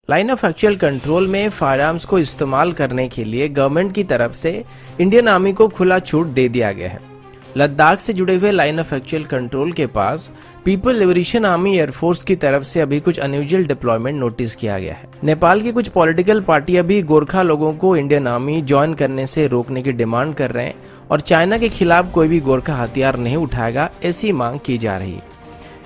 Line of actual control में firearms को इस्तेमाल करने के लिए गवर्नमेंट की तरफ से इंडियन आर्मी को खुला छूट दे दिया गया है। लद्दाख से जुड़े हुए लाइन ऑफ एक्चुअल कंट्रोल के पास पीपल लिबरेशन आर्मी एयरफोर्स की तरफ से अभी कुछ अनयूजुअल डिप्लॉयमेंट नोटिस किया गया है। नेपाल की कुछ पॉलिटिकल पार्टियां भी गोरखा लोगों को इंडियन आर्मी ज्वाइन करने से रोकने की डिमांड कर रहे हैं और चाइना के खिलाफ कोई भी गोरखा हथियार नहीं उठाएगा, ऐसी मांग की जा रही है।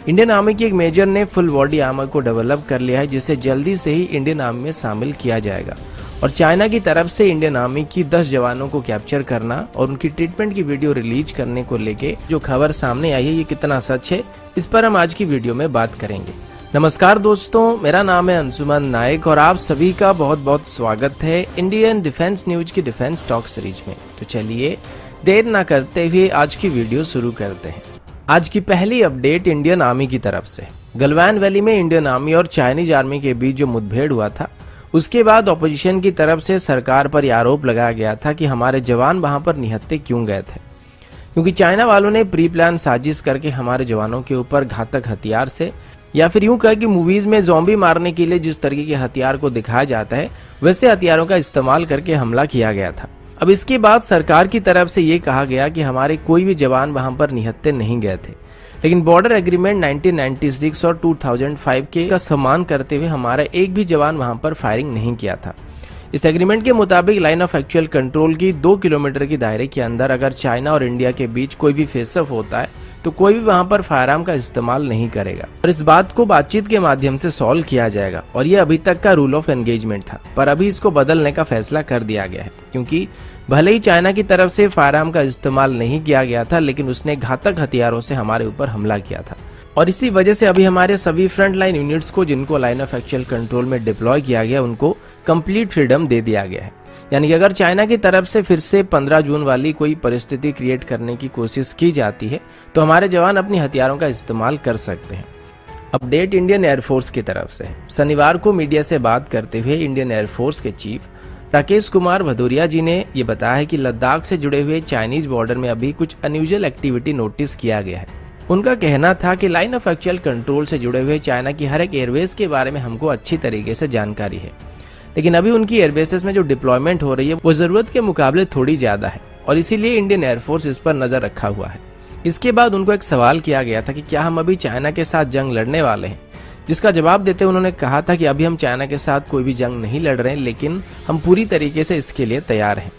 इंडियन आर्मी की एक मेजर ने फुल बॉडी आर्मर को डेवलप कर लिया है, जिसे जल्दी से ही इंडियन आर्मी में शामिल किया जाएगा और चाइना की तरफ से इंडियन आर्मी की 10 जवानों को कैप्चर करना और उनकी ट्रीटमेंट की वीडियो रिलीज करने को लेके जो खबर सामने आई है, ये कितना सच है, इस पर हम आज की वीडियो में बात करेंगे। नमस्कार दोस्तों, मेरा नाम है अंशुमन नायक और आप सभी का बहुत बहुत स्वागत है इंडियन डिफेंस न्यूज की डिफेंस टॉक सीरीज में। तो चलिए देर न करते हुए आज की वीडियो शुरू करते हैं। आज की पहली अपडेट इंडियन आर्मी की तरफ से। गलवान वैली में इंडियन आर्मी और चाइनीज आर्मी के बीच जो मुठभेड़ हुआ था, उसके बाद ऑपोजिशन की तरफ से सरकार पर यह आरोप लगाया गया था कि हमारे जवान वहां पर निहत्थे क्यों गए थे, क्योंकि चाइना वालों ने प्री प्लान साजिश करके हमारे जवानों के ऊपर घातक हथियार से, या फिर यूं कह कि मूवीज में ज़ॉम्बी मारने के लिए जिस तरीके के हथियार को दिखाया जाता है, वैसे हथियारों का इस्तेमाल करके हमला किया गया था। अब इसके बाद सरकार की तरफ से ये कहा गया कि हमारे कोई भी जवान वहां पर निहत्थे नहीं गए थे, लेकिन बॉर्डर एग्रीमेंट 1996 और 2005 के का सम्मान करते हुए हमारा एक भी जवान वहां पर फायरिंग नहीं किया था। इस एग्रीमेंट के मुताबिक लाइन ऑफ एक्चुअल कंट्रोल की 2 किलोमीटर की दायरे के अंदर अगर चाइना और इंडिया के बीच कोई भी फेस ऑफ होता है तो कोई भी वहां पर फायरआर्म का इस्तेमाल नहीं करेगा और इस बात को बातचीत के माध्यम से सॉल्व किया जाएगा। और ये अभी तक का रूल ऑफ एंगेजमेंट था, पर अभी इसको बदलने का फैसला कर दिया गया है, क्योंकि भले ही चाइना की तरफ से फायरआर्म का इस्तेमाल नहीं किया गया था, लेकिन उसने घातक हथियारों से हमारे ऊपर हमला किया था और इसी वजह से अभी हमारे सभी फ्रंट लाइन यूनिट्स को, जिनको लाइन ऑफ एक्चुअल कंट्रोल में डिप्लॉय किया गया, उनको कंप्लीट फ्रीडम दे दिया गया है। यानी कि अगर चाइना की तरफ से फिर से 15 जून वाली कोई परिस्थिति क्रिएट करने की कोशिश की जाती है तो हमारे जवान अपनी हथियारों का इस्तेमाल कर सकते हैं। अपडेट इंडियन एयरफोर्स की तरफ से। शनिवार को मीडिया से बात करते हुए इंडियन एयरफोर्स के चीफ राकेश कुमार भदौरिया जी ने ये बताया है कि लद्दाख से जुड़े हुए चाइनीज बॉर्डर में अभी कुछ अनयूजुअल एक्टिविटी नोटिस किया गया है। उनका कहना था कि लाइन ऑफ एक्चुअल कंट्रोल से जुड़े हुए चाइना की हर एक एयरवेज के बारे में हमको अच्छी तरीके से जानकारी है, लेकिन अभी उनकी एयरबेसेस में जो डिप्लॉयमेंट हो रही है वो जरूरत के मुकाबले थोड़ी ज्यादा है और इसीलिए इंडियन एयरफोर्स इस पर नजर रखा हुआ है। इसके बाद उनको एक सवाल किया गया था कि क्या हम अभी चाइना के साथ जंग लड़ने वाले हैं, जिसका जवाब देते उन्होंने कहा था कि अभी हम चाइना के साथ कोई भी जंग नहीं लड़ रहे हैं, लेकिन हम पूरी तरीके से इसके लिए तैयार हैं।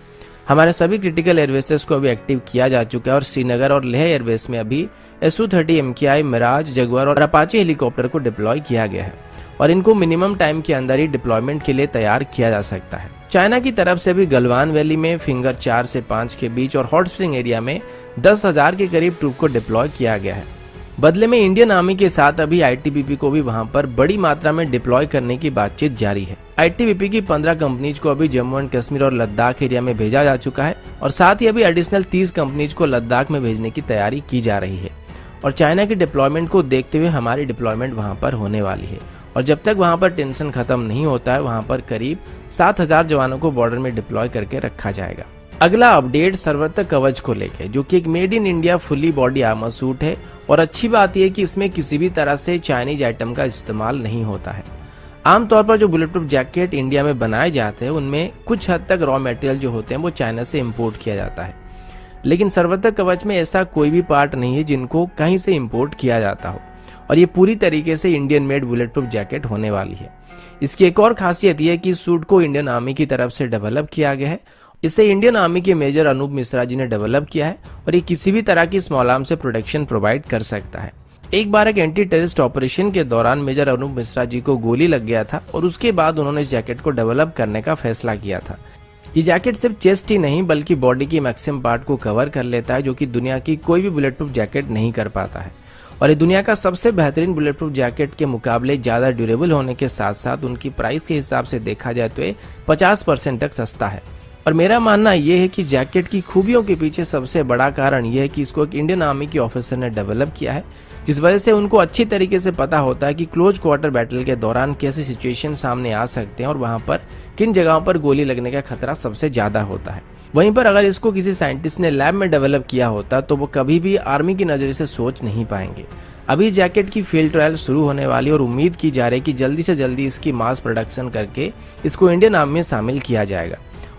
हमारे सभी क्रिटिकल एयरबेसेस को अभी एक्टिव किया जा चुका है और श्रीनगर और लेह एयरबेस में अभी Su-30 MKI, मिराज, जगुआर और अपाचे हेलीकॉप्टर को डिप्लॉय किया गया है और इनको मिनिमम टाइम के अंदर ही डिप्लॉयमेंट के लिए तैयार किया जा सकता है। चाइना की तरफ से भी गलवान वैली में फिंगर 4 से 5 के बीच और हॉट स्प्रिंग एरिया में 10,000 के करीब ट्रूप को डिप्लॉय किया गया है। बदले में इंडियन आर्मी के साथ अभी ITBP को भी वहां पर बड़ी मात्रा में डिप्लॉय करने की बातचीत जारी है। ITBP की 15 कंपनीज को अभी जम्मू एंड कश्मीर और लद्दाख एरिया में भेजा जा चुका है और साथ ही अभी एडिशनल 30 कंपनीज को लद्दाख में भेजने की तैयारी की जा रही है और चाइना की डिप्लॉयमेंट को देखते हुए हमारी डिप्लॉयमेंट वहां पर होने वाली है और जब तक वहां पर टेंशन खत्म नहीं होता है, वहां पर करीब 7,000 जवानों को बॉर्डर में डिप्लॉय करके रखा जाएगा। अगला अपडेट सर्वत्र कवच को लेकर, जो कि एक made in India fully body armour suit है और अच्छी बात यह है कि इसमें किसी भी तरह से चाइनीज आइटम का इस्तेमाल नहीं होता है। आमतौर पर जो बुलेट प्रूफ जैकेट इंडिया में बनाए जाते हैं उनमें कुछ हद तक रॉ मटेरियल जो होते हैं वो चाइना से इम्पोर्ट किया जाता है, लेकिन सर्वत्र कवच में ऐसा कोई भी पार्ट नहीं है जिनको कहीं से इम्पोर्ट किया जाता हो और ये पूरी तरीके से Indian made bullet proof jacket होने वाली है। इसकी एक और खासियत यह है कि सूट को इंडियन आर्मी की तरफ से डेवलप किया गया है। इसे इंडियन आर्मी के मेजर अनूप मिश्रा जी ने डेवलप किया है और ये किसी भी तरह की स्मॉल आर्म से प्रोटेक्शन प्रोवाइड कर सकता है। एक बार एक एंटी टेररिस्ट ऑपरेशन के दौरान मेजर अनूप मिश्रा जी को गोली लग गया था और उसके बाद उन्होंने इस जैकेट को डेवलप करने का फैसला किया था। ये जैकेट सिर्फ चेस्ट ही नहीं बल्कि बॉडी की मैक्सिमम पार्ट को कवर कर लेता है, जो कि दुनिया की कोई भी बुलेट प्रूफ जैकेट नहीं कर पाता है और ये दुनिया का सबसे बेहतरीन बुलेट प्रूफ जैकेट के मुकाबले ज्यादा ड्यूरेबल होने के साथ साथ उनकी प्राइस के हिसाब से देखा जाए तो ये 50% तक सस्ता है। और मेरा मानना यह है कि जैकेट की खूबियों के पीछे सबसे बड़ा कारण यह है कि इसको एक इंडियन आर्मी के ऑफिसर ने डेवलप किया है, जिस वजह से उनको अच्छी तरीके से पता होता है कि क्लोज क्वार्टर बैटल के दौरान कैसे सिचुएशन सामने आ सकते हैं और वहां पर किन जगहों पर गोली लगने का खतरा सबसे ज्यादा होता है। वहीं पर अगर इसको किसी साइंटिस्ट ने लैब में डेवलप किया होता तो वो कभी भी आर्मी की नजर से सोच नहीं पाएंगे। अभी जैकेट की फील्ड ट्रायल शुरू होने वाली और उम्मीद की जा रही है कि जल्दी से जल्दी इसकी मास प्रोडक्शन करके इसको इंडियन आर्मी में शामिल किया जाएगा।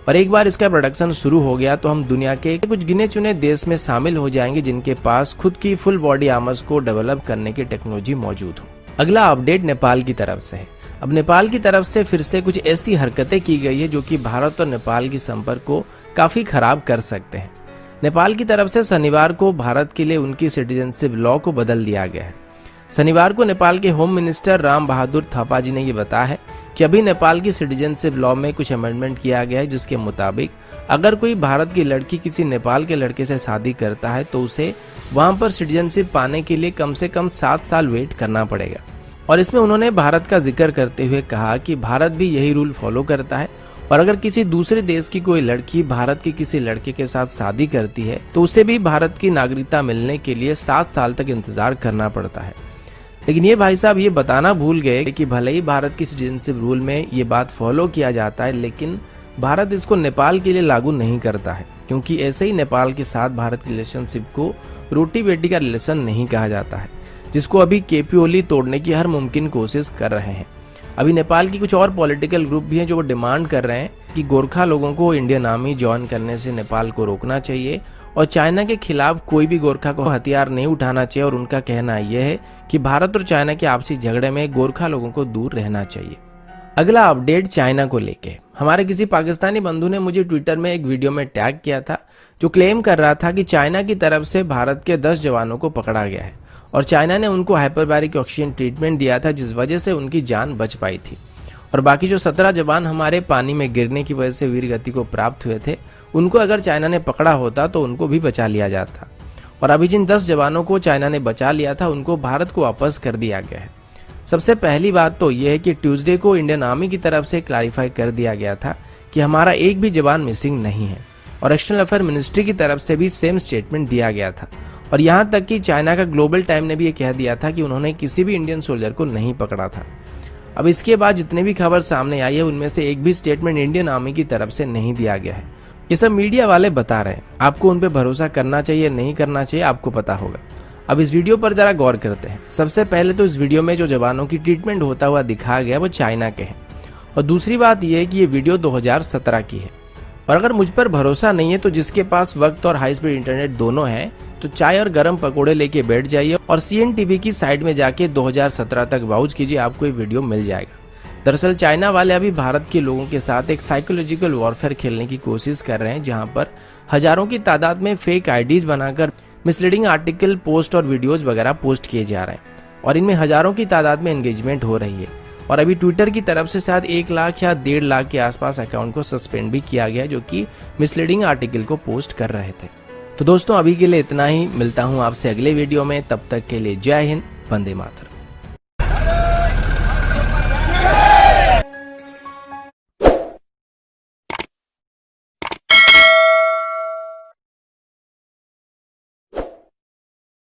और एक बार इसका प्रोडक्शन शुरू हो गया तो हम दुनिया के कुछ गिने चुने देश में शामिल हो जाएंगे जिनके पास खुद की फुल बॉडी आर्मर्स को डेवलप करने की टेक्नोलॉजी मौजूद हो। अगला अपडेट नेपाल की तरफ से है। अब नेपाल की तरफ से फिर से कुछ ऐसी हरकतें की गई है जो कि भारत और नेपाल की संपर्क को काफी खराब कर सकते हैं। नेपाल की तरफ से शनिवार को भारत के लिए उनकी सिटीजनशिप लॉ को बदल दिया गया है। शनिवार को नेपाल के होम मिनिस्टर राम बहादुर थापा जी ने ये बताया है कि अभी नेपाल की सिटीजनशिप लॉ में कुछ अमेंडमेंट किया गया है जिसके मुताबिक अगर कोई भारत की लड़की किसी नेपाल के लड़के से शादी करता है तो उसे वहां पर सिटीजनशिप पाने के लिए कम से कम 7 साल वेट करना पड़ेगा। और इसमें उन्होंने भारत का जिक्र करते हुए कहा कि भारत भी यही रूल फॉलो करता है और अगर किसी दूसरे देश की कोई लड़की भारत के किसी लड़के के साथ शादी करती है तो उसे भी भारत की नागरिकता मिलने के लिए 7 साल तक इंतजार करना पड़ता है। लेकिन ये भाई साहब ये बताना भूल गए कि भले ही भारत की सिटीजनशिप रूल में ये बात फॉलो किया जाता है लेकिन भारत इसको नेपाल के लिए लागू नहीं करता है, क्योंकि ऐसे ही नेपाल के साथ भारत की रिलेशनशिप को रोटी बेटी का रिलेशन नहीं कहा जाता है, जिसको अभी केपी ओली तोड़ने की हर मुमकिन कोशिश कर रहे हैं। अभी नेपाल की कुछ और पॉलिटिकल ग्रुप भी हैं जो डिमांड कर रहे हैं कि गोरखा लोगों को इंडियन आर्मी ज्वाइन करने से नेपाल को रोकना चाहिए और चाइना के खिलाफ कोई भी गोरखा को हथियार नहीं उठाना चाहिए। और उनका कहना यह है कि भारत और चाइना के आपसी झगड़े में गोरखा लोगों को दूर रहना चाहिए। अगला अपडेट चाइना को लेके। हमारे किसी पाकिस्तानी बंधु ने मुझे ट्विटर में एक वीडियो में टैग किया था जो क्लेम कर रहा था कि चाइना की तरफ से भारत के 10 जवानों को पकड़ा गया है और चाइना ने उनको हाइपरबारिक ऑक्सीजन ट्रीटमेंट दिया था जिस वजह से उनकी जान बच पाई थी। और बाकी जो 17 जवान हमारे पानी में गिरने की वजह से वीर गति को प्राप्त हुए थे उनको अगर चाइना ने पकड़ा होता तो उनको भी बचा लिया जाता। और अभी जिन 10 जवानों को चाइना ने बचा लिया था उनको भारत को वापस कर दिया गया है। सबसे पहली बात तो यह है कि ट्यूसडे को इंडियन आर्मी की तरफ से क्लैरिफाई कर दिया गया था कि हमारा एक भी जवान मिसिंग नहीं है और एक्सटर्नल अफेयर मिनिस्ट्री की तरफ से भी सेम स्टेटमेंट दिया गया था। और यहाँ तक कि चाइना का ग्लोबल टाइम ने भी ये कह दिया था कि उन्होंने किसी भी इंडियन सोल्जर को नहीं पकड़ा था। अब इसके बाद जितने भी खबर सामने आई है उनमें से एक भी स्टेटमेंट इंडियन आर्मी की तरफ से नहीं दिया गया है। ये सब मीडिया वाले बता रहे हैं, आपको उन पे भरोसा करना चाहिए नहीं करना चाहिए आपको पता होगा। अब इस वीडियो पर जरा गौर करते हैं। सबसे पहले तो इस वीडियो में जो जवानों की ट्रीटमेंट होता हुआ दिखाया गया वो चाइना के हैं और दूसरी बात यह है कि ये वीडियो 2017 की है। और अगर मुझ पर भरोसा नहीं है तो जिसके पास वक्त और हाई स्पीड इंटरनेट दोनों है तो चाय और गर्म पकोड़े लेके बैठ जाइए और CNTV की साइड में जाके 2017 तक ब्राउज कीजिए, आपको ये वीडियो मिल जाएगा। दरअसल चाइना वाले अभी भारत के लोगों के साथ एक साइकोलॉजिकल वॉरफेयर खेलने की कोशिश कर रहे हैं, जहां पर हजारों की तादाद में फेक आईडीज बनाकर मिसलीडिंग आर्टिकल, पोस्ट और वीडियोज वगैरह पोस्ट किए जा रहे हैं और इनमें हजारों की तादाद में एंगेजमेंट हो रही है। और अभी ट्विटर की तरफ से शायद 1 लाख या 1.5 लाख के आसपास अकाउंट को सस्पेंड भी किया गया जो कि मिसलीडिंग आर्टिकल को पोस्ट कर रहे थे। तो दोस्तों अभी के लिए इतना ही, मिलता हूं आपसे अगले वीडियो में, तब तक के लिए जय हिंद, वंदे मातरम।